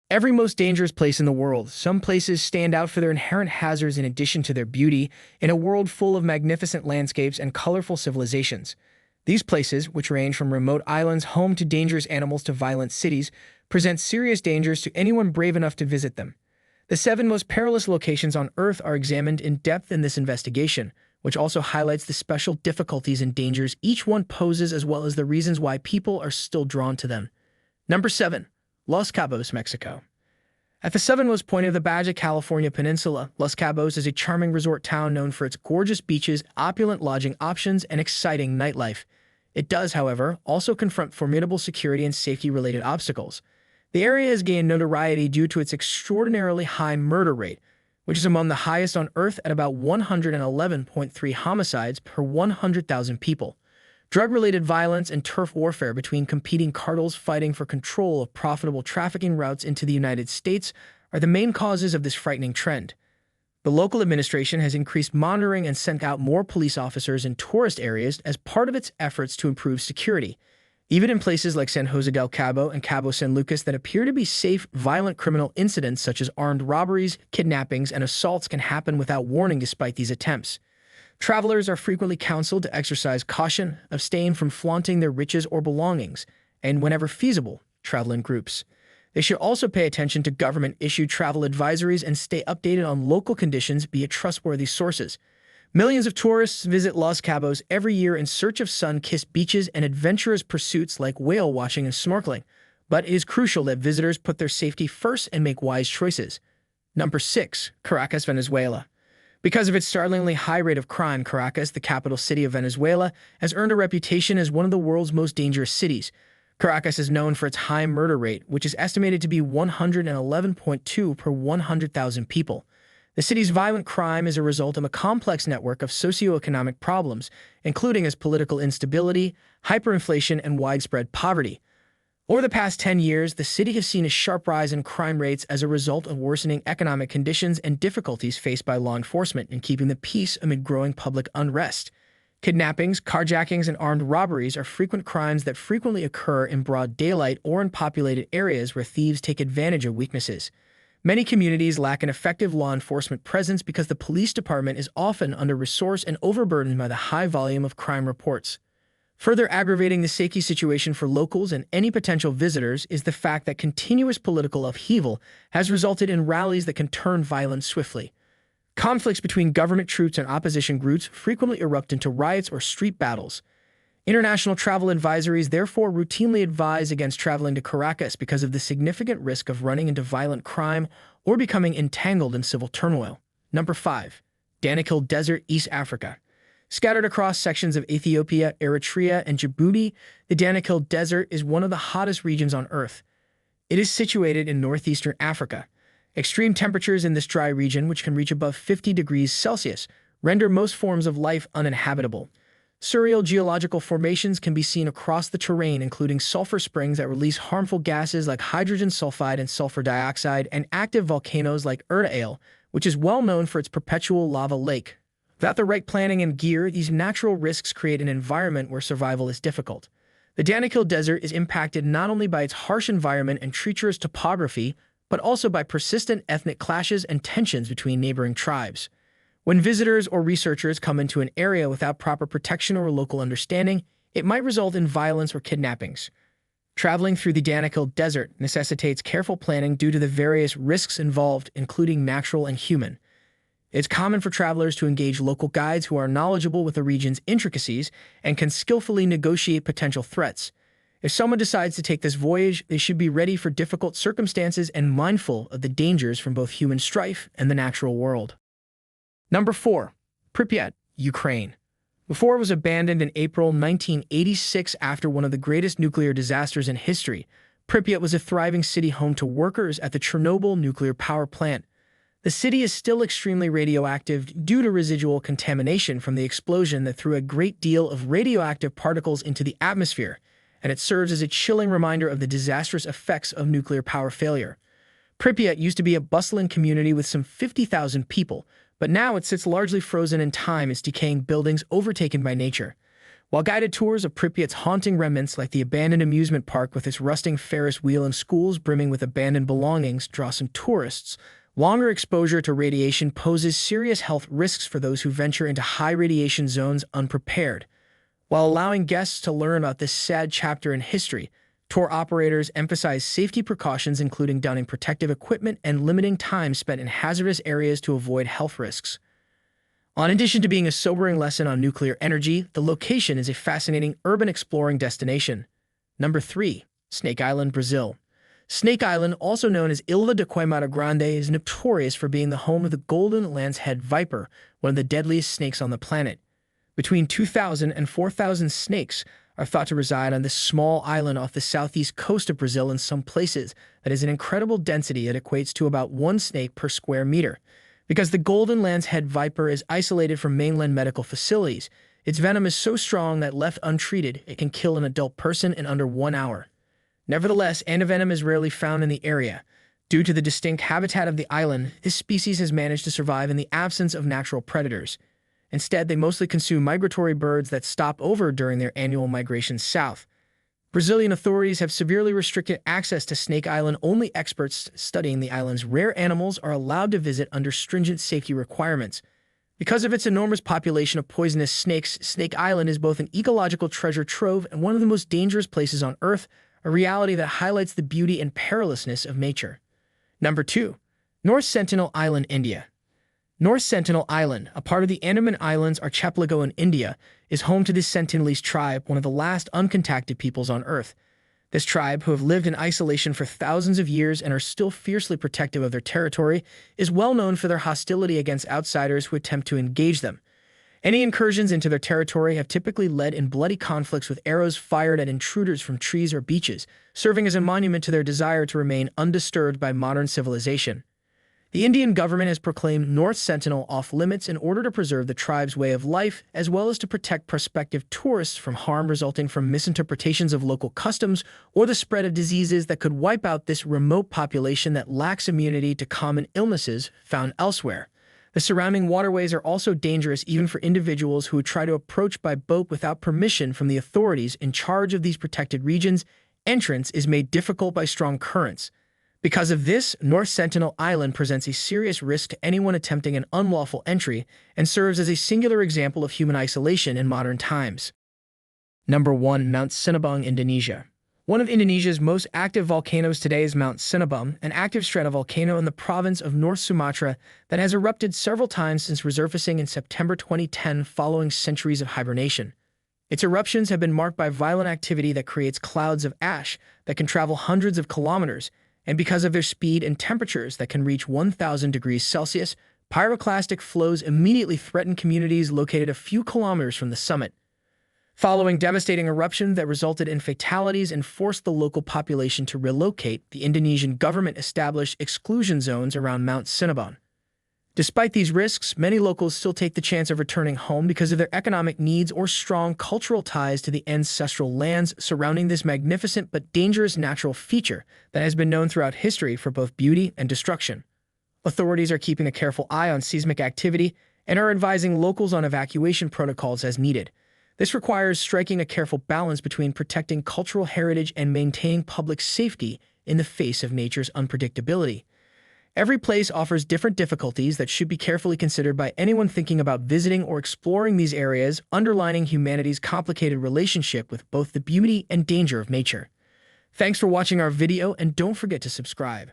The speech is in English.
Every most dangerous place in the world. Some places stand out for their inherent hazards in addition to their beauty, in a world full of magnificent landscapes and colorful civilizations. These places, which range from remote islands home to dangerous animals to violent cities, present serious dangers to anyone brave enough to visit them. The 7 most perilous locations on Earth are examined in depth in this investigation, which also highlights the special difficulties and dangers each one poses as well as the reasons why people are still drawn to them. Number 7. Los Cabos, Mexico. At the southernmost point of the Baja California Peninsula, Los Cabos is a charming resort town known for its gorgeous beaches, opulent lodging options, and exciting nightlife. It does, however, also confront formidable security and safety-related obstacles. The area has gained notoriety due to its extraordinarily high murder rate, which is among the highest on Earth at about 111.3 homicides per 100,000 people. Drug-related violence and turf warfare between competing cartels fighting for control of profitable trafficking routes into the United States are the main causes of this frightening trend. The local administration has increased monitoring and sent out more police officers in tourist areas as part of its efforts to improve security. Even in places like San Jose del Cabo and Cabo San Lucas that appear to be safe, violent criminal incidents such as armed robberies, kidnappings, and assaults can happen without warning despite these attempts. Travelers are frequently counseled to exercise caution, abstain from flaunting their riches or belongings, and whenever feasible, travel in groups. They should also pay attention to government-issued travel advisories and stay updated on local conditions via trustworthy sources. Millions of tourists visit Los Cabos every year in search of sun-kissed beaches and adventurous pursuits like whale watching and snorkeling, but it is crucial that visitors put their safety first and make wise choices. Number 6. Caracas, Venezuela. Because of its startlingly high rate of crime, Caracas, the capital city of Venezuela, has earned a reputation as one of the world's most dangerous cities. Caracas is known for its high murder rate, which is estimated to be 111.2 per 100,000 people. The city's violent crime is a result of a complex network of socioeconomic problems, including as political instability, hyperinflation, and widespread poverty. Over the past 10 years, the city has seen a sharp rise in crime rates as a result of worsening economic conditions and difficulties faced by law enforcement in keeping the peace amid growing public unrest. Kidnappings, carjackings, and armed robberies are frequent crimes that frequently occur in broad daylight or in populated areas where thieves take advantage of weaknesses. Many communities lack an effective law enforcement presence because the police department is often under-resourced and overburdened by the high volume of crime reports. Further aggravating the safety situation for locals and any potential visitors is the fact that continuous political upheaval has resulted in rallies that can turn violent swiftly. Conflicts between government troops and opposition groups frequently erupt into riots or street battles. International travel advisories therefore routinely advise against traveling to Caracas because of the significant risk of running into violent crime or becoming entangled in civil turmoil. Number 5. Danakil Desert, East Africa. Scattered across sections of Ethiopia, Eritrea, and Djibouti, the Danakil Desert is one of the hottest regions on Earth. It is situated in northeastern Africa. Extreme temperatures in this dry region, which can reach above 50 degrees Celsius, render most forms of life uninhabitable. Surreal geological formations can be seen across the terrain, including sulfur springs that release harmful gases like hydrogen sulfide and sulfur dioxide, and active volcanoes like Erta, which is well known for its perpetual lava lake. Without the right planning and gear, these natural risks create an environment where survival is difficult. The Danakil Desert is impacted not only by its harsh environment and treacherous topography, but also by persistent ethnic clashes and tensions between neighboring tribes. When visitors or researchers come into an area without proper protection or local understanding, it might result in violence or kidnappings. Traveling through the Danakil Desert necessitates careful planning due to the various risks involved, including natural and human. It's common for travelers to engage local guides who are knowledgeable with the region's intricacies and can skillfully negotiate potential threats. If someone decides to take this voyage, they should be ready for difficult circumstances and mindful of the dangers from both human strife and the natural world. Number 4. Pripyat, Ukraine. Before it was abandoned in April 1986 after one of the greatest nuclear disasters in history, Pripyat was a thriving city home to workers at the Chernobyl nuclear power plant. The city is still extremely radioactive due to residual contamination from the explosion that threw a great deal of radioactive particles into the atmosphere, and it serves as a chilling reminder of the disastrous effects of nuclear power failure. Pripyat used to be a bustling community with some 50,000 people, but now it sits largely frozen in time, its decaying buildings overtaken by nature. While guided tours of Pripyat's haunting remnants like the abandoned amusement park with its rusting Ferris wheel and schools brimming with abandoned belongings draw some tourists, longer exposure to radiation poses serious health risks for those who venture into high radiation zones unprepared. While allowing guests to learn about this sad chapter in history, tour operators emphasize safety precautions including donning protective equipment and limiting time spent in hazardous areas to avoid health risks. In addition to being a sobering lesson on nuclear energy, the location is a fascinating urban exploring destination. Number 3. Snake Island, Brazil. Snake Island, also known as Ilha de Queimada Grande, is notorious for being the home of the golden lance-head viper, one of the deadliest snakes on the planet. Between 2,000 and 4,000 snakes are thought to reside on this small island off the southeast coast of Brazil. In some places, that is an incredible density that equates to about 1 snake per square meter. Because the golden lance-head viper is isolated from mainland medical facilities, its venom is so strong that left untreated, it can kill an adult person in under 1 hour. Nevertheless, antivenom is rarely found in the area. Due to the distinct habitat of the island, this species has managed to survive in the absence of natural predators. Instead, they mostly consume migratory birds that stop over during their annual migration south. Brazilian authorities have severely restricted access to Snake Island. Only experts studying the island's rare animals are allowed to visit under stringent safety requirements. Because of its enormous population of poisonous snakes, Snake Island is both an ecological treasure trove and one of the most dangerous places on Earth, a reality that highlights the beauty and perilousness of nature. Number 2. North Sentinel Island, India. North Sentinel Island, a part of the Andaman Islands archipelago in India, is home to the Sentinelese tribe, one of the last uncontacted peoples on Earth. This tribe, who have lived in isolation for thousands of years and are still fiercely protective of their territory, is well known for their hostility against outsiders who attempt to engage them. Any incursions into their territory have typically led in bloody conflicts with arrows fired at intruders from trees or beaches, serving as a monument to their desire to remain undisturbed by modern civilization. The Indian government has proclaimed North Sentinel off-limits in order to preserve the tribe's way of life, as well as to protect prospective tourists from harm resulting from misinterpretations of local customs or the spread of diseases that could wipe out this remote population that lacks immunity to common illnesses found elsewhere. The surrounding waterways are also dangerous even for individuals who would try to approach by boat without permission from the authorities in charge of these protected regions. Entrance is made difficult by strong currents. Because of this, North Sentinel Island presents a serious risk to anyone attempting an unlawful entry and serves as a singular example of human isolation in modern times. Number 1. Mount Sinabung, Indonesia. One of Indonesia's most active volcanoes today is Mount Sinabung, an active stratovolcano in the province of North Sumatra that has erupted several times since resurfacing in September 2010 following centuries of hibernation. Its eruptions have been marked by violent activity that creates clouds of ash that can travel hundreds of kilometers, and because of their speed and temperatures that can reach 1,000 degrees Celsius, pyroclastic flows immediately threaten communities located a few kilometers from the summit. Following devastating eruptions that resulted in fatalities and forced the local population to relocate, the Indonesian government established exclusion zones around Mount Sinabung. Despite these risks, many locals still take the chance of returning home because of their economic needs or strong cultural ties to the ancestral lands surrounding this magnificent but dangerous natural feature that has been known throughout history for both beauty and destruction. Authorities are keeping a careful eye on seismic activity and are advising locals on evacuation protocols as needed. This requires striking a careful balance between protecting cultural heritage and maintaining public safety in the face of nature's unpredictability. Every place offers different difficulties that should be carefully considered by anyone thinking about visiting or exploring these areas, underlining humanity's complicated relationship with both the beauty and danger of nature. Thanks for watching our video, and don't forget to subscribe.